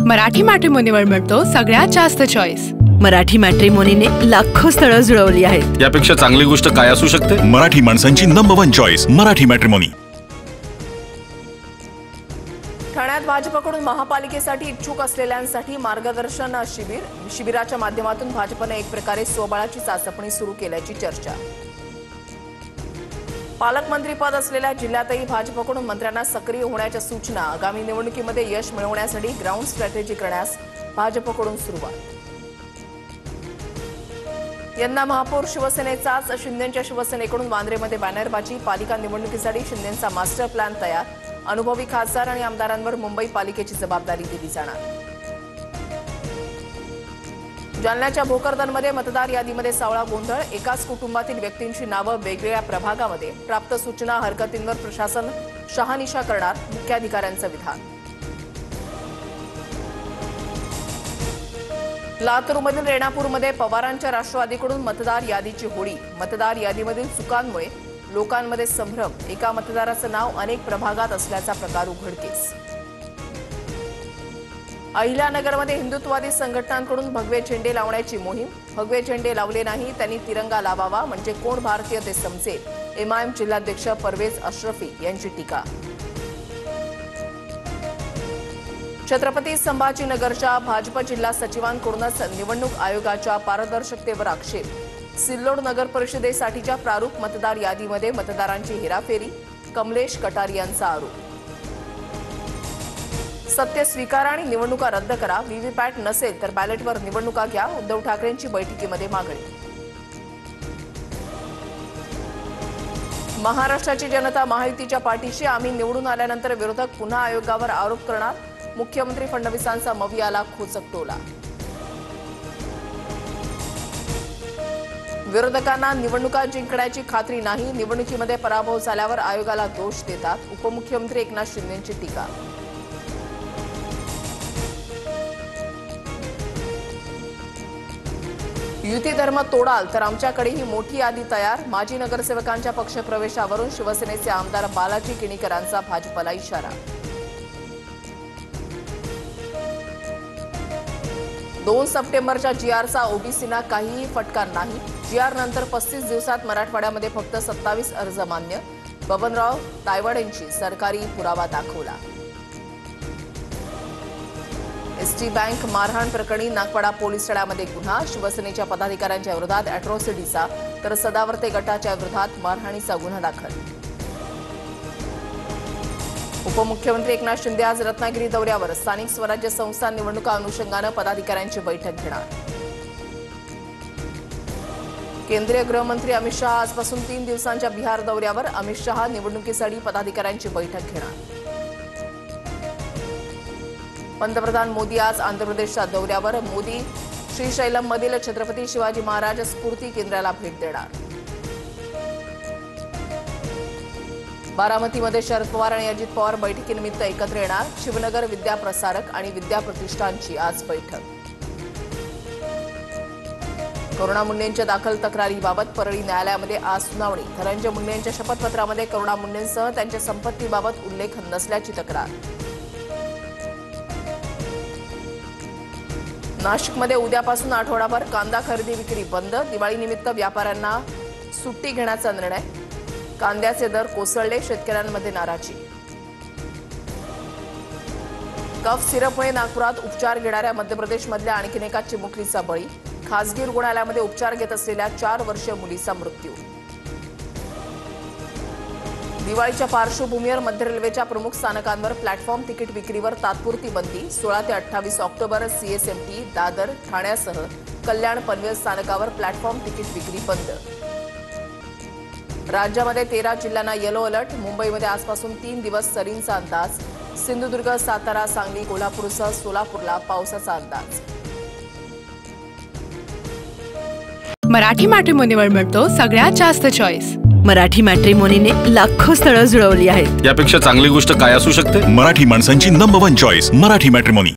मराठी मॅट्रिमोनीवर मिळतो सगळ्यात जास्त चॉईस। मराठी मॅट्रिमोनीने लाखो स्थळं जुळवली आहेत। यापेक्षा चांगली गोष्ट काय असू शकते? मराठी माणसांची नंबर 1 चॉईस मराठी मॅट्रिमोनी। ठाण्यात भाजपकडून महापालिकेसाठी इच्छुक असलेल्यांसाठी मार्गदर्शन शिबिराच्या माध्यमातून भाजपने एक प्रकारे स्वबळाची चाचपणी सुरू केल्याची चर्चा। पालकमंत्रीपद असलेल्या जिल्ह्यातही भाजपकडून मंत्र्यांना सक्रिय होण्याच्या सूचना। आगामी निवडणुकीमध्ये यश मिळवण्यासाठी ग्राउंड स्ट्रॅटेजी करण्यास भाजपकडून सुरुवात। यंदा महापौर शिवसेनेचाच, शिंदेंच्या शिवसेनेकडून वांद्रेमध्ये बॅनरबाजी। पालिका निवडणुकीसाठी शिंदेंचा मास्टर प्लॅन तयार। अनुभवी खासदार आणि आमदारांवर मुंबई पालिकेची जबाबदारी दिली जाणार। जालन्याच्या भोकरदनमध्ये मतदार यादीमध्ये सावळा गोंधळ। एकाच कुटुंबातील व्यक्तींची नावं वेगवेगळ्या प्रभागामध्ये। प्राप्त सूचना हरकतींवर प्रशासन शहानिशा करणार, मुख्याधिकाऱ्यांचं विधान। लातूरमधील रेणापूरमध्ये पवारांच्या राष्ट्रवादीकडून मतदार यादीची होळी। मतदार यादीमधील चुकांमुळे लोकांमध्ये संभ्रम। एका मतदाराचं नाव अनेक प्रभागात असल्याचा प्रकार उघडकीस। अहिल्यानगरमध्ये हिंदुत्ववादी संघटनांकडून भगवे झेंडे लावण्याची मोहीम। भगवे झेंडे लावले नाही त्यांनी तिरंगा लावावा, म्हणजे कोण भारतीय ते समजेल। एमआयएम जिल्हाध्यक्ष परवेज अशरफी यांची टीका। छत्रपती संभाजीनगरच्या भाजप जिल्हा सचिवांकडूनच निवडणूक आयोगाच्या पारदर्शकतेवर आक्षेप। सिल्लोड नगर परिषदेसाठीच्या प्रारूप मतदार यादीमध्ये मतदारांची हेराफेरी। कमलेश कटारी यांचा आरोप। सत्य स्वीकारा आणि निवडणुका रद्द करा। व्हीव्हीपॅट नसेल तर बॅलेटवर निवडणुका घ्या, उद्धव ठाकरेंची बैठकीमध्ये मागणी। महाराष्ट्राची जनता महायुतीच्या पाठीशी। आम्ही निवडून आल्यानंतर विरोधक पुन्हा आयोगावर आरोप करणार। मुख्यमंत्री फडणवीसांचा मवियाला खोचक टोला। विरोधकांना निवडणुका जिंकण्याची खात्री नाही। निवडणुकीमध्ये पराभव झाल्यावर आयोगाला दोष देतात। उपमुख्यमंत्री एकनाथ शिंदेंची टीका। युती धर्म तोडाल तर आमच्याकडेही मोठी यादी तयार। माजी नगरसेवकांच्या पक्षप्रवेशावरून शिवसेनेचे आमदार बालाजी किणीकरांचा भाजपला इशारा। 2 सप्टेंबरच्या जीआरचा ओबीसीना काहीही फटका नाही। जीआर नंतर 35 दिवसात मराठवाड्यामध्ये फक्त 27 अर्ज मान्य। बबनराव तायवाड यांची सरकारी पुरावा दाखवला। एसटी बँक मारहाण प्रकरणी नागपाडा पोलीस ठाण्यामध्ये गुन्हा। शिवसेनेच्या पदाधिकाऱ्यांच्या विरोधात अॅट्रॉसिटीचा तर सदावर्ते गटाच्या विरोधात मारहाणीचा गुन्हा दाखल। उपमुख्यमंत्री एकनाथ शिंदे आज रत्नागिरी दौऱ्यावर। स्थानिक स्वराज्य संस्था निवडणुका अनुषंगानं पदाधिकाऱ्यांची बैठक घेणार। केंद्रीय गृहमंत्री अमित शहा आजपासून 3 दिवसांच्या बिहार दौऱ्यावर। अमित शहा निवडणुकीसाठी पदाधिकाऱ्यांची बैठक घेणार। पंतप्रधान मोदी आज आंध्र प्रदेशच्या दौऱ्यावर। मोदी श्रीशैलममधील छत्रपती शिवाजी महाराज स्फूर्ती केंद्राला भेट देणार। बारामतीमध्ये शरद पवार आणि अजित पवार बैठकीनिमित्त एकत्र येणार। शिवनगर विद्याप्रसारक आणि विद्या प्रतिष्ठानची आज बैठक। करुणा मुंडेंच्या दाखल तक्रारीबाबत परळी न्यायालयामध्ये आज सुनावणी। धनंजय मुंडेंच्या शपथपत्रामध्ये करुणा मुंडेंसह त्यांच्या संपत्तीबाबत उल्लेख नसल्याची तक्रार। नाशिकमध्ये उद्यापासून आठवडाभर कांदा खरेदी विक्री बंद। दिवाळीनिमित्त व्यापाऱ्यांना सुट्टी घेण्याचा निर्णय। कांद्याचे दर कोसळले, शेतकऱ्यांमध्ये नाराजी। कफ सिरपमुळे नागपुरात उपचार घेणाऱ्या मध्य प्रदेशमधल्या आणखी एका चिमुकलीचा बळी। खासगी रुग्णालयामध्ये उपचार घेत असलेल्या 4 वर्षीय मुलीचा मृत्यू। दिवाळीच्या पार्श्वभूमीवर मध्य रेल्वेच्या प्रमुख स्थानकांवर प्लॅटफॉर्म तिकीट विक्रीवर तात्पुरती बंदी। 16 ते 28 ऑक्टोबर सीएसएमटी, दादर, ठाण्यासह कल्याण, पनवेल स्थानकावर प्लॅटफॉर्म तिकीट विक्री बंद। राज्यामध्ये 13 जिल्ह्यांना येलो अलर्ट। मुंबईमध्ये आजपासून 3 दिवस सरींचा अंदाज। सिंधुदुर्ग, सातारा, सांगली, कोल्हापूरसह सोलापूरला पावसाचा अंदाज। मराठी मॅट्रिमोनीवर मिळतो सगळ्यात जास्त चॉईस। मराठी मॅट्रिमोनीने लाखो स्थळं जुळवली आहेत। यापेक्षा चांगली गोष्ट काय असू शकते? मराठी माणसांची नंबर 1 चॉईस मराठी मॅट्रिमोनी।